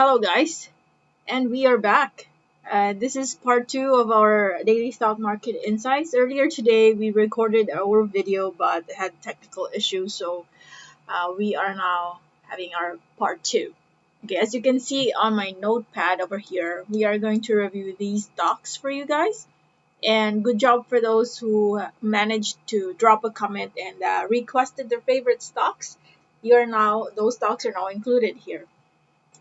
Hello, guys, and we are back. This is part two of our daily stock market insights. Earlier today, we recorded our video but had technical issues, so we are now having our part two. Okay, as you can see on my notepad over here, we are going to review these stocks for you guys. And good job for those who managed to drop a comment and requested their favorite stocks. Those stocks are now included here.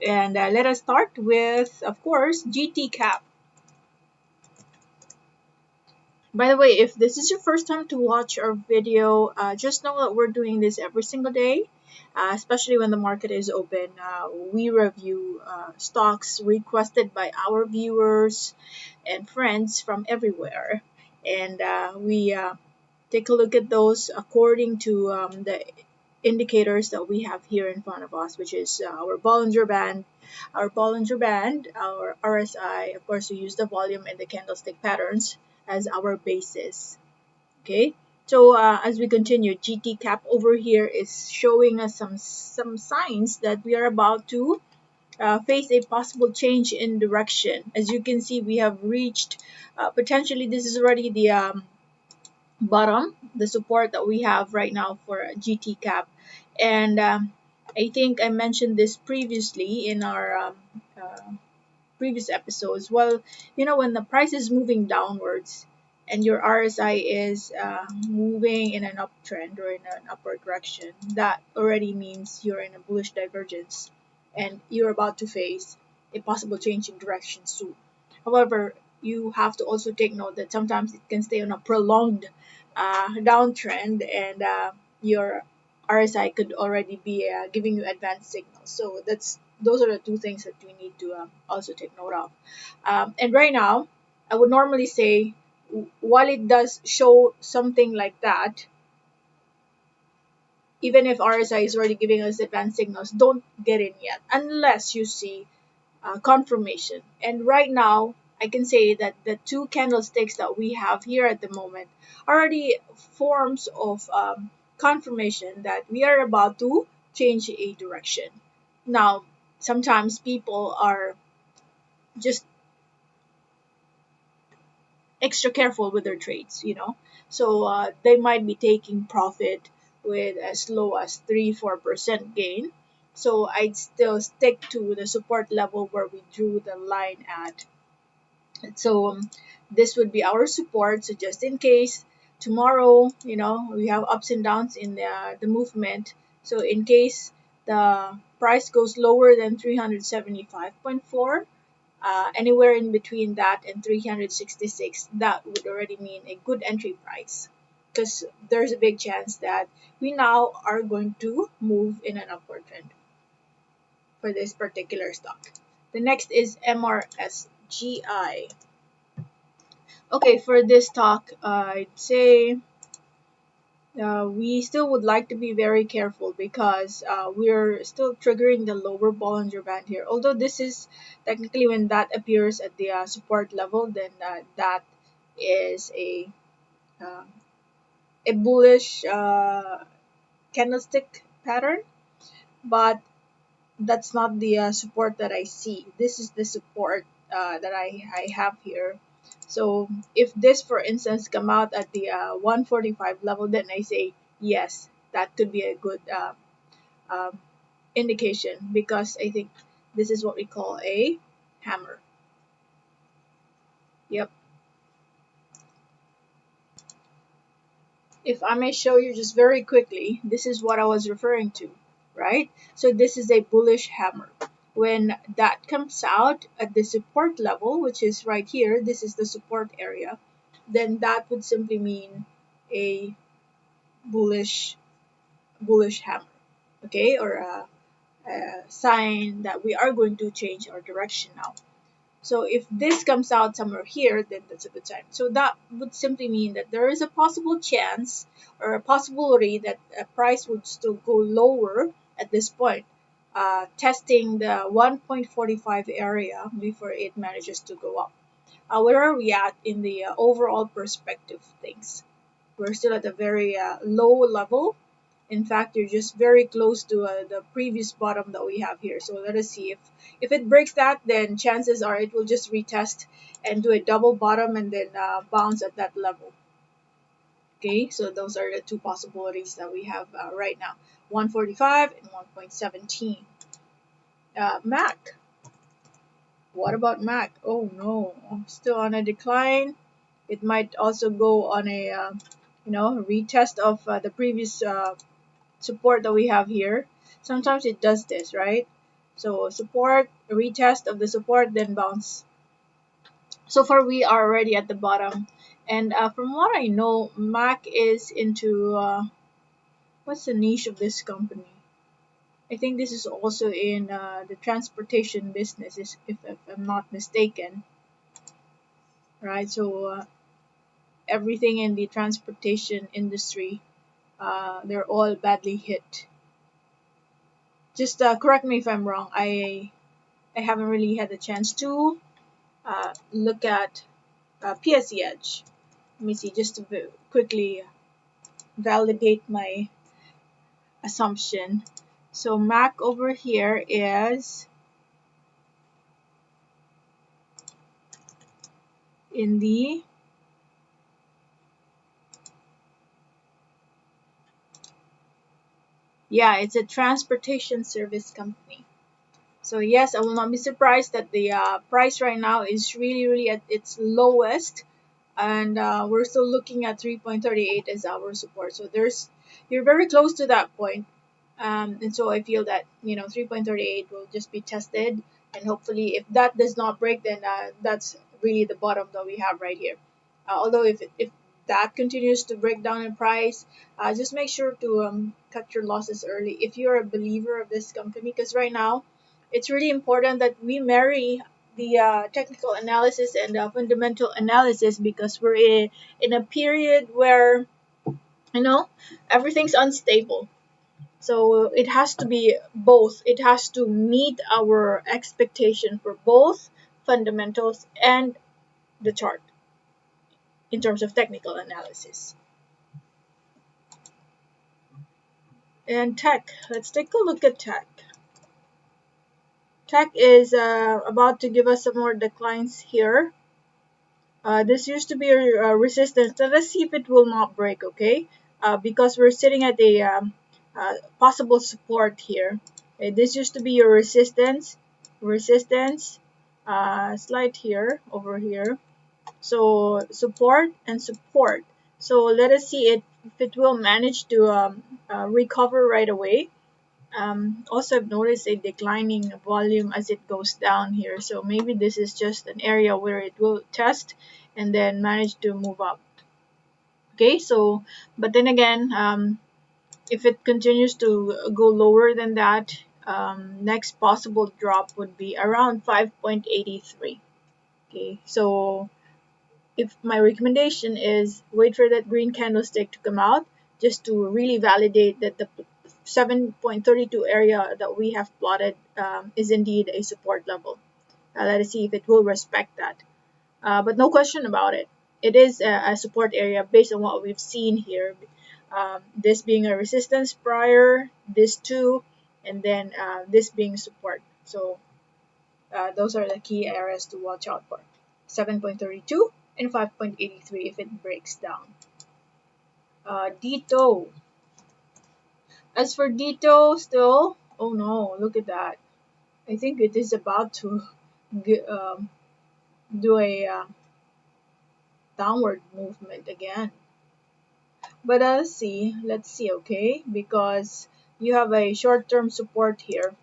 And let us start with, of course, gtcap. By the way, if this is your first time to watch our video, just know that we're doing this every single day, especially when the market is open. We review stocks requested by our viewers and friends from everywhere. And we take a look at those according to the indicators that we have here in front of us, which is our RSI. Of course, we use the volume and the candlestick patterns as our basis. Okay, so as we continue, GT cap over here is showing us some signs that we are about to face a possible change in direction. As you can see, we have reached potentially this is already the bottom, the support that we have right now for GT cap. And I think I mentioned this previously in our previous episodes. Well, when the price is moving downwards and your RSI is moving in an uptrend or in an upward direction, that already means you're in a bullish divergence and you're about to face a possible change in direction soon. However, you have to also take note that sometimes it can stay on a prolonged downtrend, and your RSI could already be giving you advanced signals. So those are the two things that we need to also take note of. And right now, I would normally say, while it does show something like that, even if RSI is already giving us advanced signals, don't get in yet unless you see confirmation. And right now, I can say that the two candlesticks that we have here at the moment are already forms of confirmation that we are about to change a direction. Now, sometimes people are just extra careful with their trades. So they might be taking profit with as low as 3-4% gain. So I'd still stick to the support level where we drew the line at. So this would be our support. So just in case tomorrow, we have ups and downs in the movement. So in case the price goes lower than 375.4, anywhere in between that and 366, that would already mean a good entry price, because there's a big chance that we now are going to move in an upward trend for this particular stock. The next is mrsgi. Okay, for this stock, I'd say we still would like to be very careful because we're still triggering the lower Bollinger Band here. Although this is technically, when that appears at the support level, then that is uh, a bullish candlestick pattern. But that's not the support that I see. This is the support that I have here. So if this, for instance, come out at the 145 level, then I say yes, that could be a good um, indication, because I think this is what we call a hammer. Yep. If I may show you just very quickly, this is what I was referring to, right? So this is a bullish hammer. When that comes out at the support level, which is right here, this is the support area, then that would simply mean a bullish hammer, okay, or a sign that we are going to change our direction now. So if this comes out somewhere here, then that's a good sign. So that would simply mean that there is a possible chance or a possibility that a price would still go lower at this point, testing the 1.45 area before it manages to go up. Where are we at in the overall perspective of things? We're still at a very low level. In fact, you're just very close to the previous bottom that we have here. So let us see if it breaks that, then chances are it will just retest and do a double bottom and then bounce at that level. Okay, so those are the two possibilities that we have right now, 145 and 1.17. Mac. What about Mac? Oh no, still on a decline. It might also go on a retest of the previous support that we have here. Sometimes it does this, right? So support, retest of the support, then bounce. So far we are already at the bottom, and from what I know, Mac is into what's the niche of this company? I think this is also in the transportation business, if I'm not mistaken, right? So everything in the transportation industry, they're all badly hit. Just correct me if I'm wrong. I haven't really had the chance to look at PSE Edge. Let me see, just to quickly validate my assumption. So Mac over here is in the it's a transportation service company. So yes, I will not be surprised that the price right now is really, really at its lowest, and we're still looking at 3.38 as our support. So you're very close to that point, and so I feel that 3.38 will just be tested, and hopefully, if that does not break, then that's really the bottom that we have right here. Although if that continues to break down in price, just make sure to cut your losses early if you're a believer of this company, because right now it's really important that we marry the technical analysis and fundamental analysis, because we're in a period where everything's unstable. So it has to be both. It has to meet our expectation for both fundamentals and the chart in terms of technical analysis. And tech, let's take a look at tech. Tech is about to give us some more declines here. This used to be a resistance. Let us see if it will not break, okay? Because we're sitting at a possible support here. Okay, this used to be your resistance, slide here, over here. So support and support. So let us see if it will manage to recover right away. Also, I've noticed a declining volume as it goes down here. So maybe this is just an area where it will test and then manage to move up. Okay, so, but then again, if it continues to go lower than that, next possible drop would be around 5.83. Okay, so if my recommendation is wait for that green candlestick to come out, just to really validate that the 7.32 area that we have plotted is indeed a support level. Let us see if it will respect that. But no question about it, it is a support area based on what we've seen here. This being a resistance prior, this too, and then this being support. So those are the key areas to watch out for. 7.32 and 5.83 if it breaks down. Dito. As for Dito, still, oh no, look at that. I think it is about to do a downward movement again. But let's see, okay? Because you have a short-term support here.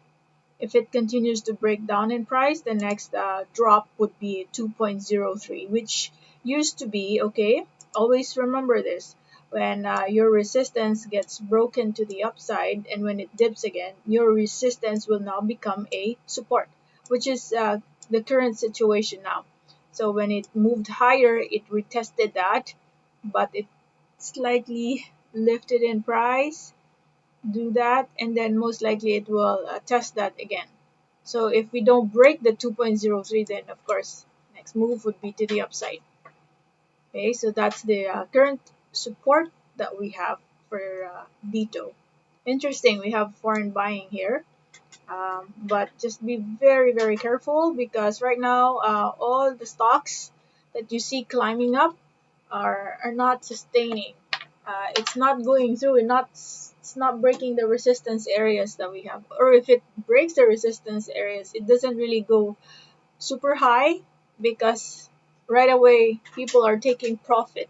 If it continues to break down in price, the next drop would be 2.03, which used to be, okay, always remember this. When your resistance gets broken to the upside and when it dips again, your resistance will now become a support, which is the current situation now. So when it moved higher, it retested that, but it slightly lifted in price, do that, and then most likely it will test that again. So if we don't break the 2.03, then of course next move would be to the upside. Okay, so that's the current support that we have for Dito. Interesting, we have foreign buying here. But just be very, very careful because right now all the stocks that you see climbing up are not sustaining. It's not going through and not it's not breaking the resistance areas that we have. Or if it breaks the resistance areas, it doesn't really go super high because right away people are taking profit.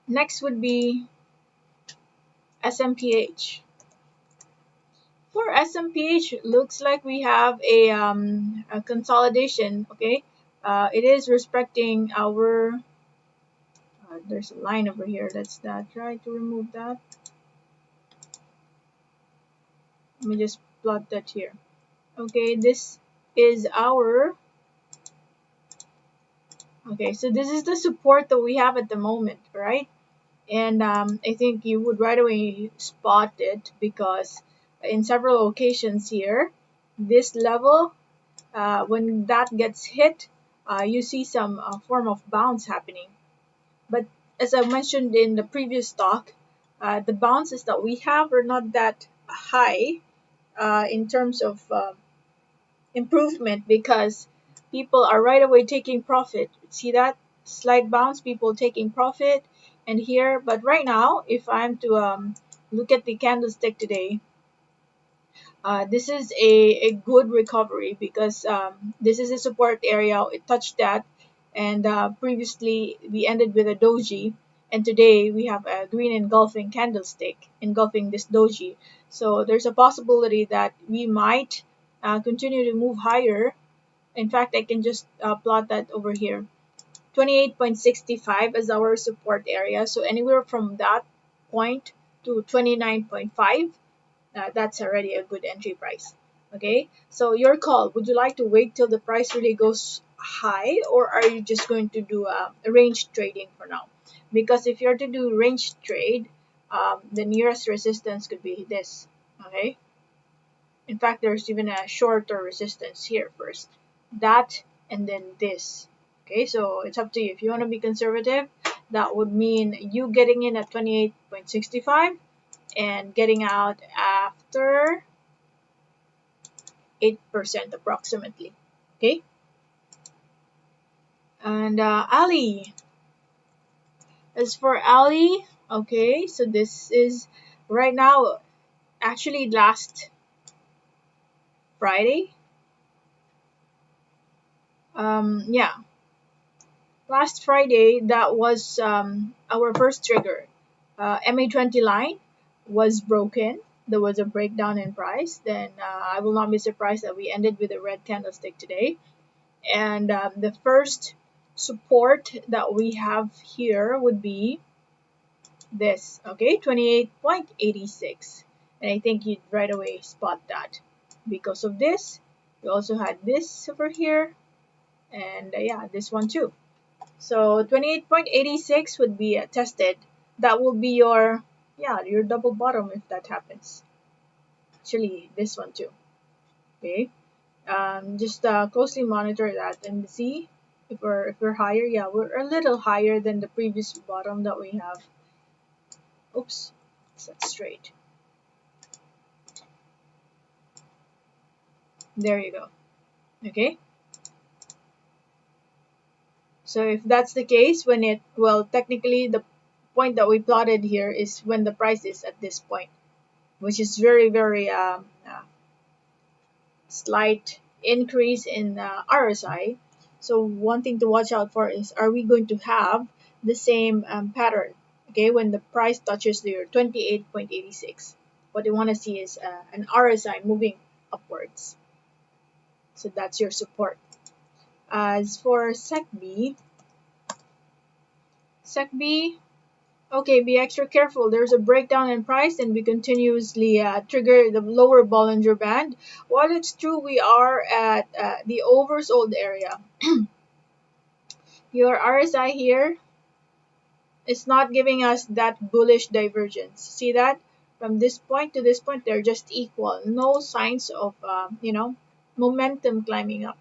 Next would be SMPH. For SMPH, looks like we have a consolidation. Okay, it is respecting our. There's a line over here. Let's try to remove that. Let me just plot that here. Okay, this is our. Okay, so this is the support that we have at the moment, right? And I think you would right away spot it because in several occasions here, this level when that gets hit, you see some form of bounce happening. But as I mentioned in the previous talk, the bounces that we have are not that high in terms of improvement because people are right away taking profit. See that slight bounce, people taking profit, and here. But right now, if I'm to look at the candlestick today, this is a good recovery because this is a support area. It touched that, and previously we ended with a doji, and today we have a green engulfing candlestick engulfing this doji. So there's a possibility that we might continue to move higher. In fact, I can just plot that over here. 28.65 as our support area. So anywhere from that point to 29.5, that's already a good entry price. Okay, so your call. Would you like to wait till the price really goes high, or are you just going to do a range trading for now? Because if you're to do range trade, the nearest resistance could be this. Okay, in fact, there's even a shorter resistance here first. That and then this. Okay, so it's up to you. If you want to be conservative, that would mean you getting in at 28.65 and getting out after 8% approximately. Okay, and Ali. As for Ali, okay, so this is right now, actually last Friday. Yeah, last Friday, that was our first trigger. MA20 line was broken. There was a breakdown in price. Then I will not be surprised that we ended with a red candlestick today. And the first support that we have here would be this, okay, 28.86. And I think you'd right away spot that. Because of this, we also had this over here, and yeah, this one too. So 28.86 would be tested. That will be your, yeah, your double bottom if that happens. Actually, this one too. Okay. Just closely monitor that and see if we're higher. Yeah, we're a little higher than the previous bottom that we have. Oops, set straight. There you go. Okay. So if that's the case, when it, well, technically the point that we plotted here is when the price is at this point, which is very, very slight increase in RSI. So one thing to watch out for is, are we going to have the same pattern? Okay, when the price touches your 28.86, what you want to see is an RSI moving upwards. So that's your support. As for SecB, okay, be extra careful. There's a breakdown in price and we continuously trigger the lower Bollinger Band. While it's true we are at the oversold area, your RSI here is not giving us that bullish divergence. See that? From this point to this point, they're just equal. No signs of, momentum climbing up.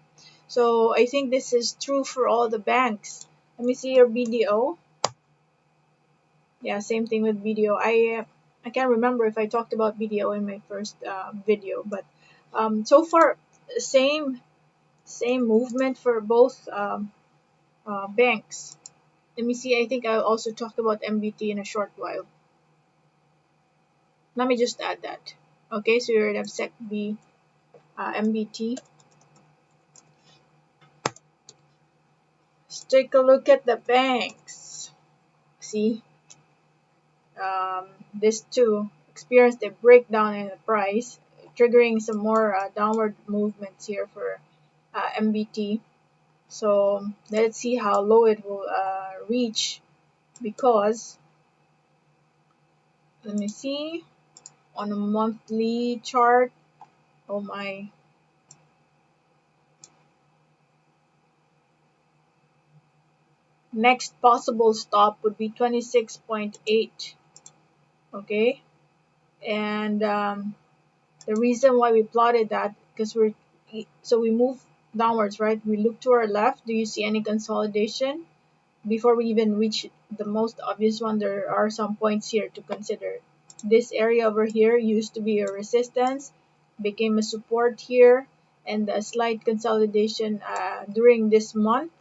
So I think this is true for all the banks. Let me see your BDO. Yeah, same thing with video. I can't remember if I talked about video in my first video, but so far same movement for both banks. Let me see. I think I'll also talk about MBT in a short while. Let me just add that. Okay, so you're at secb MBT. Let's take a look at the banks. See, this too experienced a breakdown in the price, triggering some more downward movements here for MBT. So let's see how low it will reach, because let me see on a monthly chart. Oh my, next possible stop would be 26.8. Okay, and the reason why we plotted that, because we move downwards, right? We look to our left. Do you see any consolidation? Before we even reach the most obvious one, there are some points here to consider. This area over here used to be a resistance, became a support here, and a slight consolidation during this month.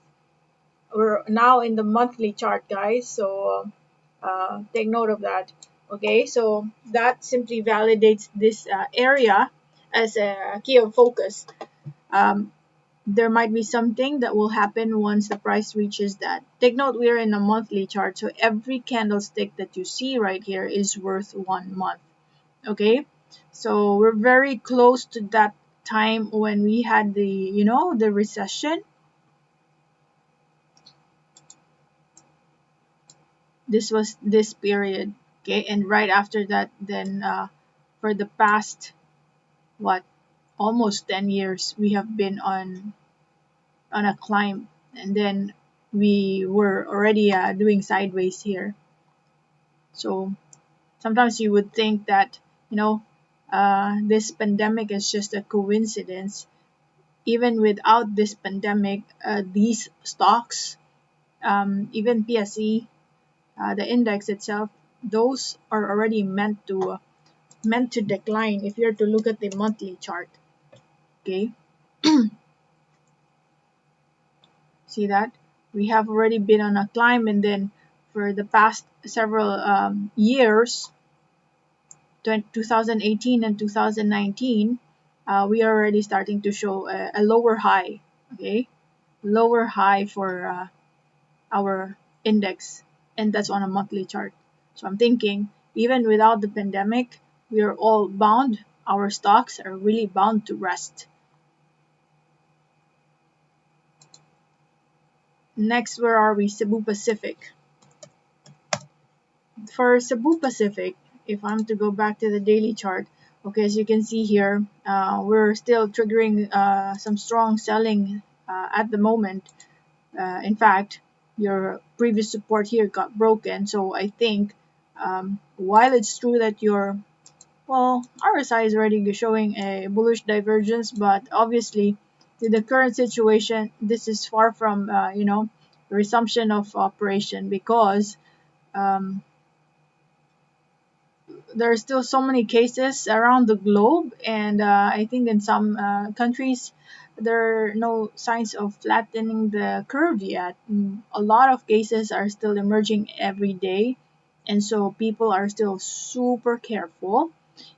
We're now in the monthly chart, guys, so take note of that. Okay, so that simply validates this area as a key of focus. Um, there might be something that will happen once the price reaches that. Take note, we are in a monthly chart, so every candlestick that you see right here is worth 1 month. Okay, so we're very close to that time when we had the recession. This was this period. Okay, and right after that, then for the past what, almost 10 years, we have been on a climb, and then we were already doing sideways here. So sometimes you would think that this pandemic is just a coincidence. Even without this pandemic, these stocks, even pse, the index itself, those are already meant to decline if you're to look at the monthly chart. Okay, see that we have already been on a climb, and then for the past several years, 2018 and 2019, we are already starting to show a lower high. Okay, lower high for our index, and that's on a monthly chart. So I'm thinking, even without the pandemic, we are all bound, our stocks are really bound to rest. Next, where are we? Cebu Pacific. For Cebu Pacific, if I'm to go back to the daily chart, okay, as you can see here, we're still triggering some strong selling at the moment. In fact, your previous support here got broken, so I think while it's true that RSI is already showing a bullish divergence, but obviously, with the current situation, this is far from resumption of operation, because um, there are still so many cases around the globe, and I think in some countries there are no signs of flattening the curve yet. A lot of cases are still emerging every day, and so people are still super careful.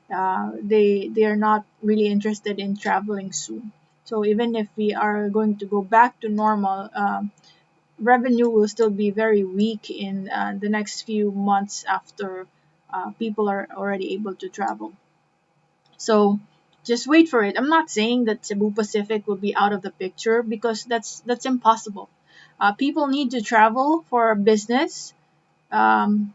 They are not really interested in traveling soon. So even if we are going to go back to normal, revenue will still be very weak in the next few months after people are already able to travel. So just wait for it. I'm not saying that Cebu Pacific will be out of the picture, because that's impossible. People need to travel for business, um,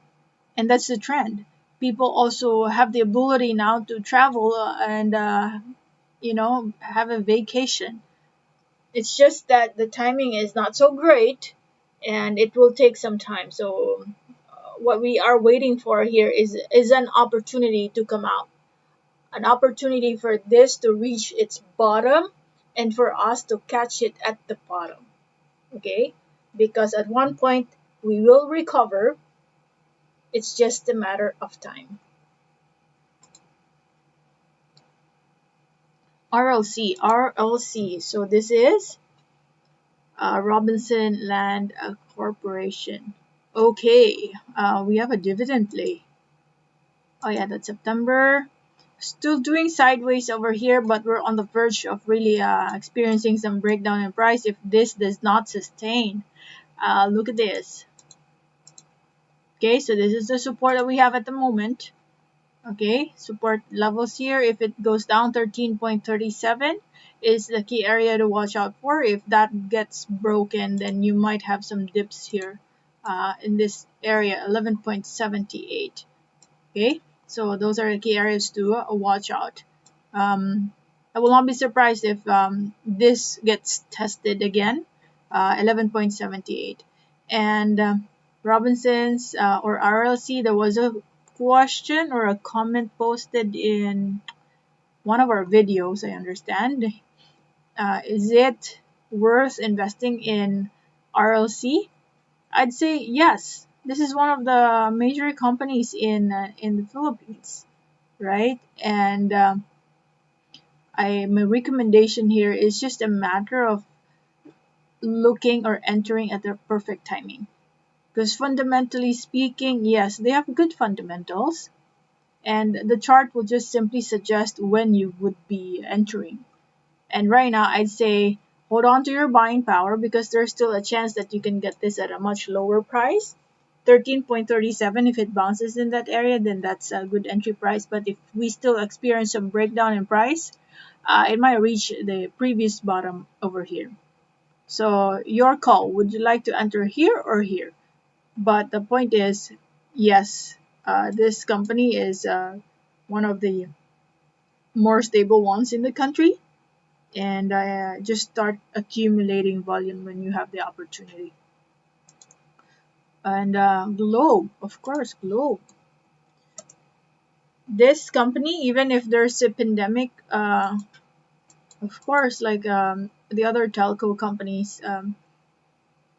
and that's the trend. People also have the ability now to travel and have a vacation. It's just that the timing is not so great, and it will take some time. So what we are waiting for here is an opportunity to come out, an opportunity for this to reach its bottom, and for us to catch it at the bottom. Okay, because at one point we will recover, It's just a matter of time. RLC. So this is Robinson Land Corporation. Okay, we have a dividend play. Oh yeah, that's September. Still doing sideways over here, but we're on the verge of really experiencing some breakdown in price if this does not sustain. Look at this. Okay, so this is the support that we have at the moment. Okay, support levels here. If it goes down 13.37 is the key area to watch out for. If that gets broken, then you might have some dips here in this area, 11.78. Okay, so those are the key areas to watch out. I will not be surprised if this gets tested again, 11.78. And Robinson's or RLC, there was a question or a comment posted in one of our videos, I understand. Is it worth investing in RLC? I'd say yes. This is one of the major companies in the Philippines, right? And my recommendation here is just a matter of looking or entering at the perfect timing. Because fundamentally speaking, yes, they have good fundamentals, and the chart will just simply suggest when you would be entering. And right now, I'd say hold on to your buying power because there's still a chance that you can get this at a much lower price. 13.37, if it bounces in that area, then that's a good entry price. But if we still experience some breakdown in price, it might reach the previous bottom over here. So your call, would you like to enter here or here? But the point is, yes, this company is one of the more stable ones in the country, and just start accumulating volume when you have the opportunity. And Globe, of course, Globe. This company, even if there's a pandemic, of course, like the other telco companies,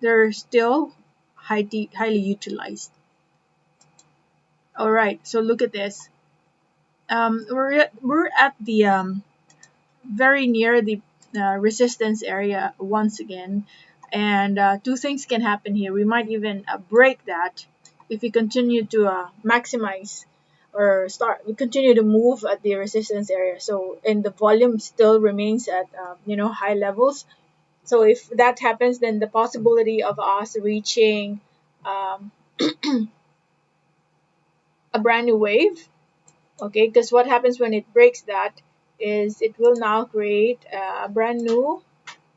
they're still highly utilized. All right, so look at this. We're at the very near the resistance area once again, and two things can happen here. We might even break that if we continue to maximize or we continue to move at the resistance area. So and the volume still remains at high levels. So if that happens, then the possibility of us reaching um, a brand new wave. Okay, because what happens when it breaks that is it will now create a brand new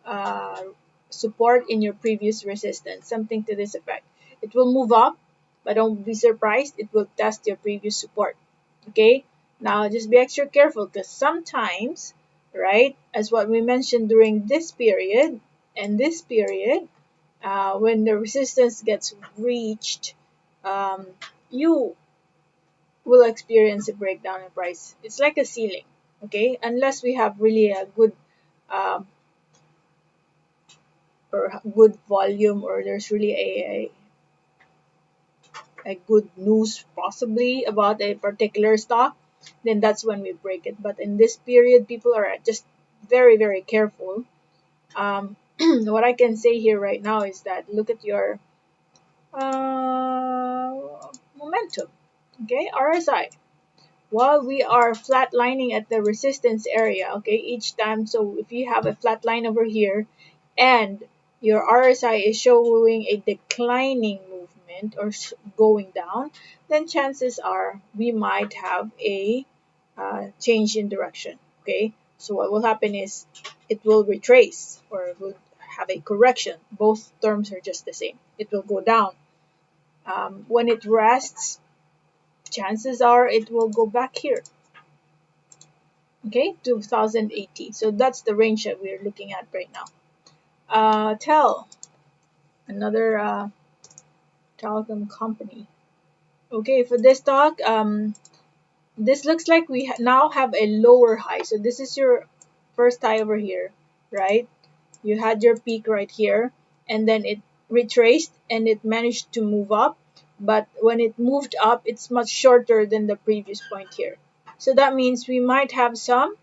uh, support in your previous resistance, something to this effect. It will move up, but don't be surprised, it will test your previous support. Okay, now just be extra careful because sometimes, right, as what we mentioned during this period and this period, when the resistance gets reached, um, you will experience a breakdown in price. It's like a ceiling, okay? Unless we have really a good um, or good volume, or there's really a good news possibly about a particular stock, then that's when we break it. But in this period, people are just very careful. What I can say here right now is that look at your momentum, okay? RSI. While we are flatlining at the resistance area, okay, each time, so if you have a flat line over here and your RSI is showing a declining movement or going down, then chances are we might have a change in direction, okay? So what will happen is it will retrace or it will have a correction. Both terms are just the same. It will go down. When it rests, chances are it will go back here, okay, 2080. So that's the range that we're looking at right now. Another telecom company. Okay, for this stock, this looks like we now have a lower high. So this is your first high over here, right? You had your peak right here, and then it retraced and it managed to move up, but when it moved up, it's much shorter than the previous point here. So that means we might have some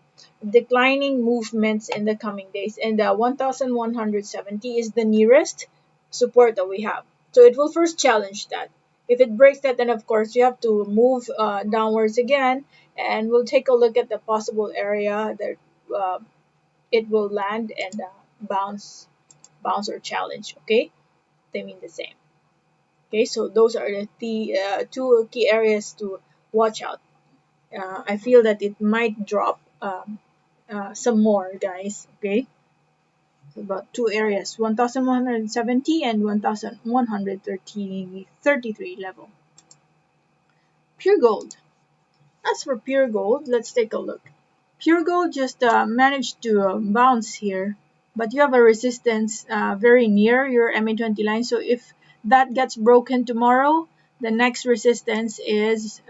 declining movements in the coming days, and 1170 is the nearest support that we have. So it will first challenge that. If it breaks that, then of course you have to move downwards again, and we'll take a look at the possible area that it will land and bounce or challenge. Okay, they mean the same. Okay, so those are the two key areas to watch out. I feel that it might drop some more, guys. Okay, so about two areas, 1170 and 1133 level. Pure gold. As for pure gold, let's take a look. Pure gold just managed to bounce here, but you have a resistance very near your MA20 line. So if that gets broken tomorrow, the next resistance is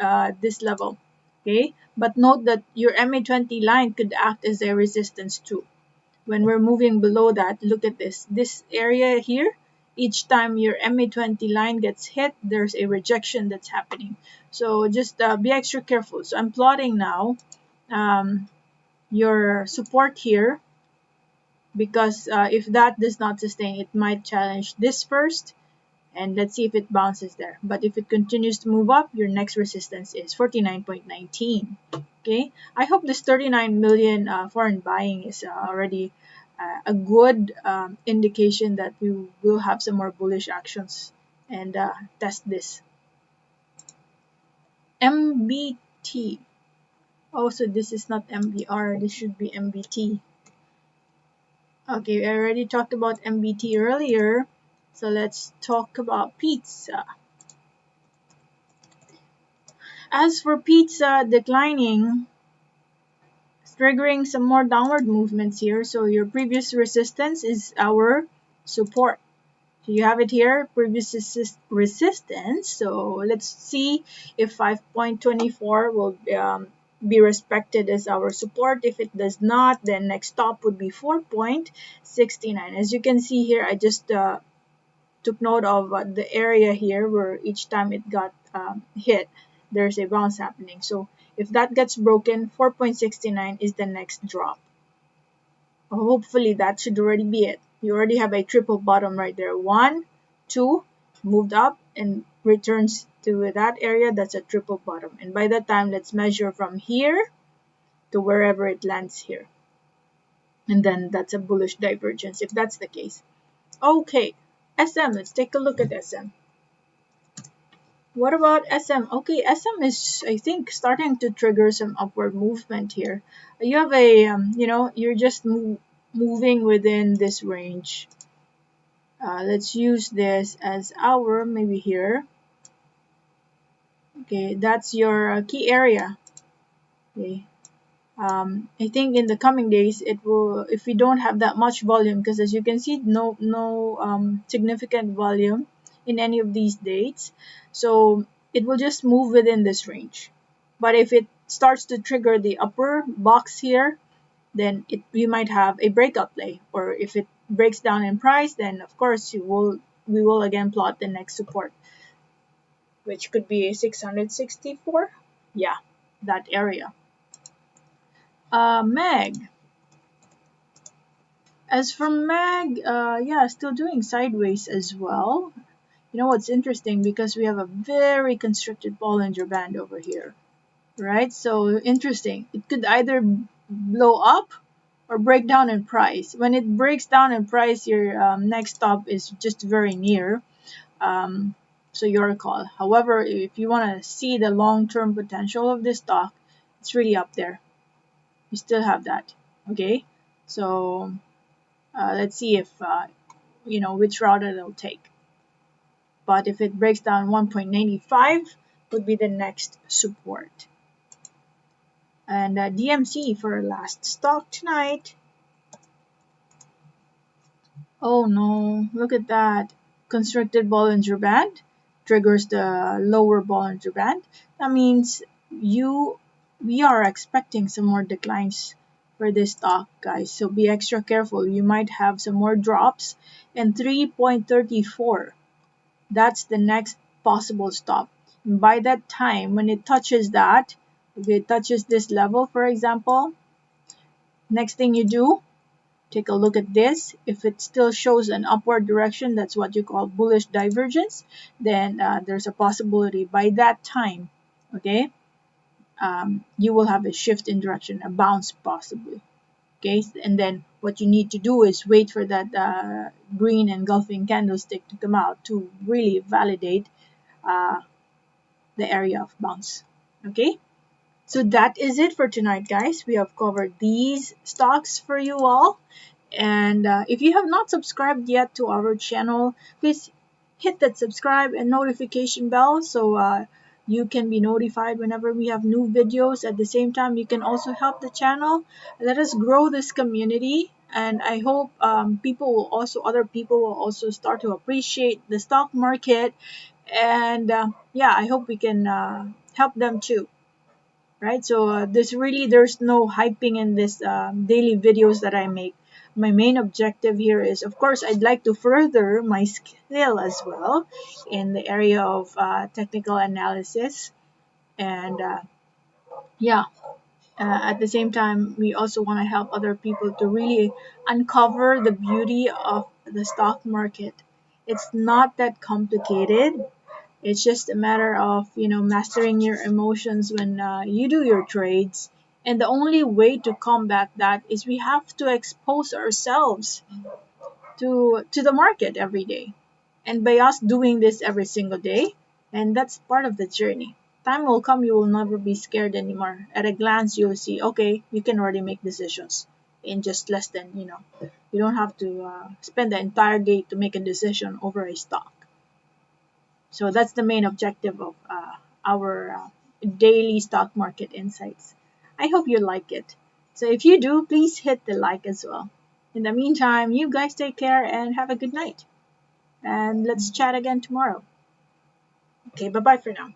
this level. Okay, but note that your MA20 line could act as a resistance too. When we're moving below that, look at this area here. Each time your MA20 line gets hit, there's a rejection that's happening. So just be extra careful. So I'm plotting now your support here, because if that does not sustain, it might challenge this first, and let's see if it bounces there. But if it continues to move up, your next resistance is 49.19. Okay, I hope this 39 million foreign buying is already a good indication that we will have some more bullish actions and test this. MBT. Oh, so this is not MBR, this should be MBT. Okay, I already talked about MBT earlier, so let's talk about pizza. As for pizza declining, triggering some more downward movements here. So your previous resistance is our support. So you have it here, previous resistance. So let's see if 5.24 will be respected as our support. If it does not, then next stop would be 4.69. As you can see here, I just took note of the area here where each time it got hit, there's a bounce happening. So if that gets broken, 4.69 is the next drop. Hopefully that should already be it. You already have a triple bottom right there. 1, 2, moved up and returns to that area. That's a triple bottom. And by that time, let's measure from here to wherever it lands here. And then that's a bullish divergence if that's the case. Okay, SM. Let's take a look at SM. What about SM? Okay, SM is, I think, starting to trigger some upward movement here. You have a, you're just moving within this range. Let's use this as our, maybe here. Okay, that's your key area. Okay. I think in the coming days it will, if we don't have that much volume, because as you can see, no significant volume in any of these dates, so it will just move within this range. But if it starts to trigger the upper box here, then we might have a breakout play. Or if it breaks down in price, then of course we will again plot the next support, which could be 664. Yeah, that area. Meg. As for Meg, yeah, still doing sideways as well. You know what's interesting, because we have a very constricted Bollinger Band over here, right? So interesting. It could either blow up or break down in price. When it breaks down in price, your next stop is just very near. So your call. However, if you want to see the long-term potential of this stock, it's really up there. You still have that. Okay, so let's see if which route it'll take. But if it breaks down 1.95, would be the next support. And DMC for last stock tonight. Oh no, look at that. Constricted Bollinger Band triggers the lower Bollinger Band. That means we are expecting some more declines for this stock, guys. So be extra careful. You might have some more drops. And 3.34, that's the next possible stop. And by that time, when it touches that, if it touches this level, for example, next thing you do, take a look at this. If it still shows an upward direction, that's what you call bullish divergence, then there's a possibility by that time, okay, you will have a shift in direction, a bounce possibly. Okay, and then what you need to do is wait for that green engulfing candlestick to come out to really validate uh, the area of bounce. Okay, so that is it for tonight, guys. We have covered these stocks for you all. And if you have not subscribed yet to our channel, please hit that subscribe and notification bell so you can be notified whenever we have new videos. At the same time, you can also help the channel. Let us grow this community. And I hope other people will also start to appreciate the stock market. And yeah, I hope we can help them too, right? So there's no hyping in this daily videos that I make. My main objective here is, of course, I'd like to further my skill as well in the area of technical analysis. And yeah, at the same time, we also want to help other people to really uncover the beauty of the stock market. It's not that complicated. It's just a matter of, mastering your emotions when you do your trades. And the only way to combat that is we have to expose ourselves to the market every day. And by us doing this every single day, and that's part of the journey. Time will come, you will never be scared anymore. At a glance, you'll see, okay, you can already make decisions in just less than, you don't have to spend the entire day to make a decision over a stock. So that's the main objective of our daily stock market insights. I hope you like it. So if you do, please hit the like as well. In the meantime, you guys take care and have a good night. And let's chat again tomorrow. Okay, bye bye for now.